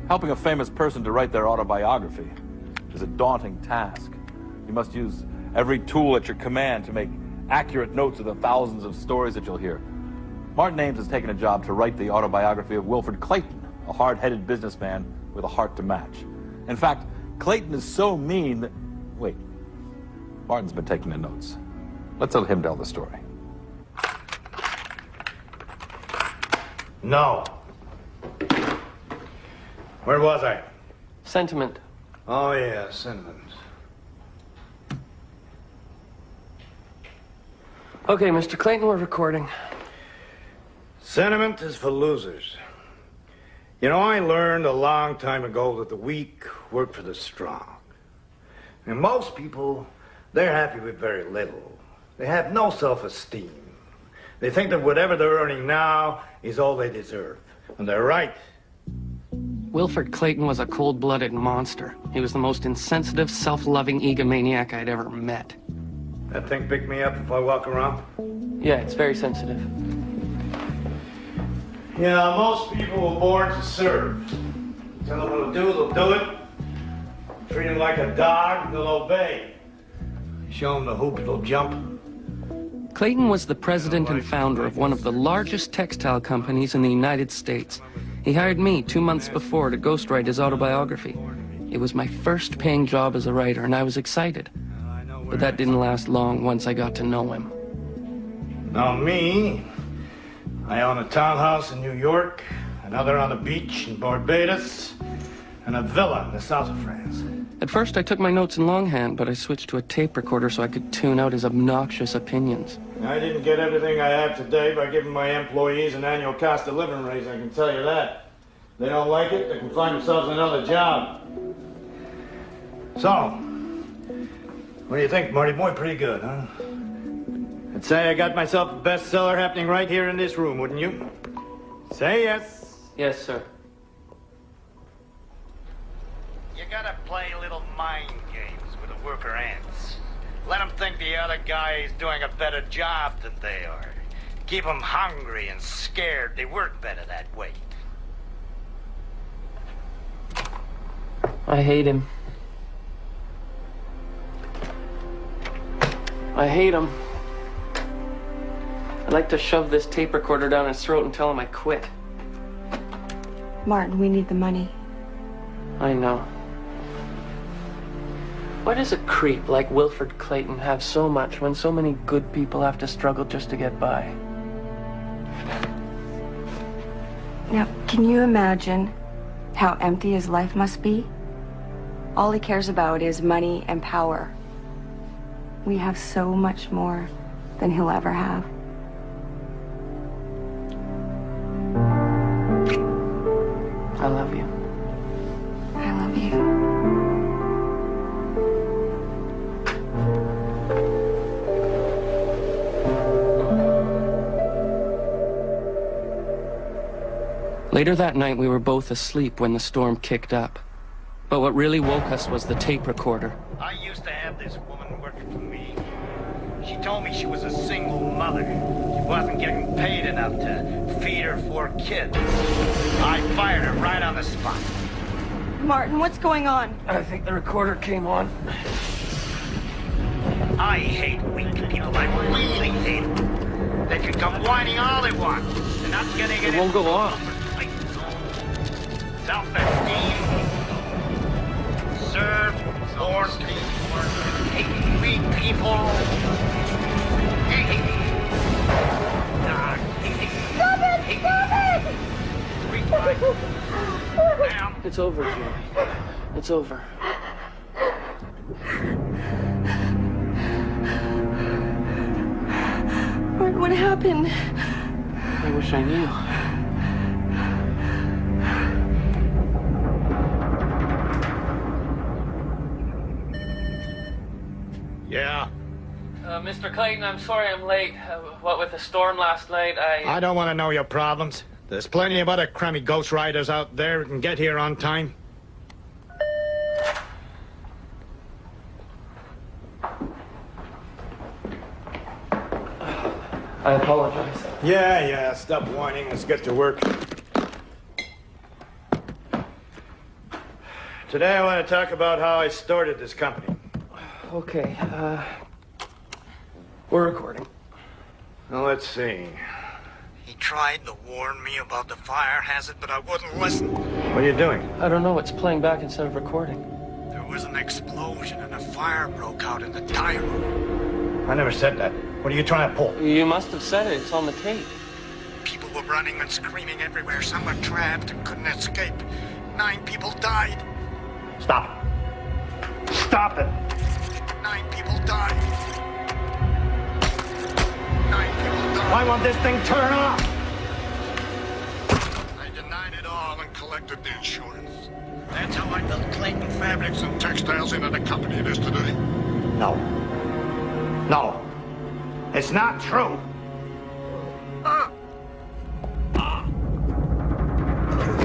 Helping a famous person to write their autobiography is a daunting task. You must use every tool at your command to make accurate notes of the thousands of stories that you'll hear. Martin Ames has taken a job to write the autobiography of Wilfred Clayton, a hard-headed businessman with a heart to match. In fact, Clayton is so mean that... Wait, Martin's been taking the notes. Let's let him tell the story. No. Where was I? Sentiment. Oh, yeah, sentiment. Okay, Mr. Clayton, we're recording. Sentiment is for losers. You know, I learned a long time ago that the weak work for the strong. And most people, they're happy with very little. They have no self-esteem. They think that whatever they're earning now is all they deserve. And they're right. Wilfred Clayton was a cold-blooded monster. He was the most insensitive, self-loving egomaniac I'd ever met. That thing pick me up if I walk around? Yeah, it's very sensitive. Yeah, most people were born to serve. Tell them what to do, they'll do it. Treat them like a dog, they'll obey. Show them the hoop, they'll jump. Clayton was the president and founder of one of the largest textile companies in the United States. He hired me 2 months before to ghostwrite his autobiography. It was my first paying job as a writer, and I was excited. But that didn't last long once I got to know him. Now me, I own a townhouse in New York, another on the beach in Barbados, and a villa in the south of France. At first, I took my notes in longhand, but I switched to a tape recorder so I could tune out his obnoxious opinions. I didn't get everything I have today by giving my employees an annual cost of living raise, I can tell you that. If they don't like it, they can find themselves another job. So, what do you think, Marty boy? Pretty good, huh? I'd say I got myself a bestseller happening right here in this room, wouldn't you? Say yes. Yes, sir. You gotta play little mind games with the worker ants. Let them think the other guy is doing a better job than they are. Keep them hungry and scared. They work better that way. I hate him. I hate him. I'd like to shove this tape recorder down his throat and tell him I quit. Martin, we need the money. I know. Why does a creep like Wilfred Clayton have so much when so many good people have to struggle just to get by? Now, can you imagine how empty his life must be? All he cares about is money and power. We have so much more than he'll ever have. I love you. I love you. Later that night, we were both asleep when the storm kicked up. But what really woke us was the tape recorder. I used to have this woman working for me. She told me she was a single mother. She wasn't getting paid enough to feed her 4 kids. I fired her right on the spot. Martin, what's going on? I think the recorder came on. I hate weak people. I really hate them. They can come whining all they want. They're not getting it. It won't go on. Self-esteem. Serve. Lord. Hate weak people. Hate. Stop it! Stop it! Weak life. Damn. It's over, Julie. It's over. What happened? I wish I knew. Yeah. Mr. Clayton, I'm sorry I'm late. What with the storm last night, I don't want to know your problems. There's plenty of other crummy ghost riders out there who can get here on time. I apologize. Yeah, stop whining. Let's get to work. Today I want to talk about how I started this company. Okay, we're recording. Now, let's see. He tried to warn me about the fire hazard, but I wouldn't listen. What are you doing? I don't know, it's playing back instead of recording. There was an explosion and a fire broke out in the tire room. I never said that. What are you trying to pull? You must have said it, it's on the tape. People were running and screaming everywhere. Some were trapped and couldn't escape. 9 people died. Stop it. Stop it. 9 people died. 9 people died. Why won't this thing turn off? I denied it all and collected the insurance. That's how I built Clayton Fabrics and Textiles into the company it is today. No. No. It's not true.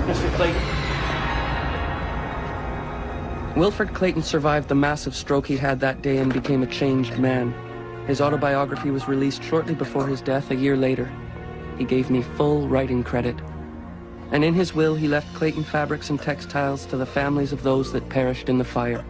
Mr. Clayton. Wilfred Clayton survived the massive stroke he had that day and became a changed man. His autobiography was released shortly before his death a year later. He gave me full writing credit. And in his will, he left Clayton Fabrics and Textiles to the families of those that perished in the fire.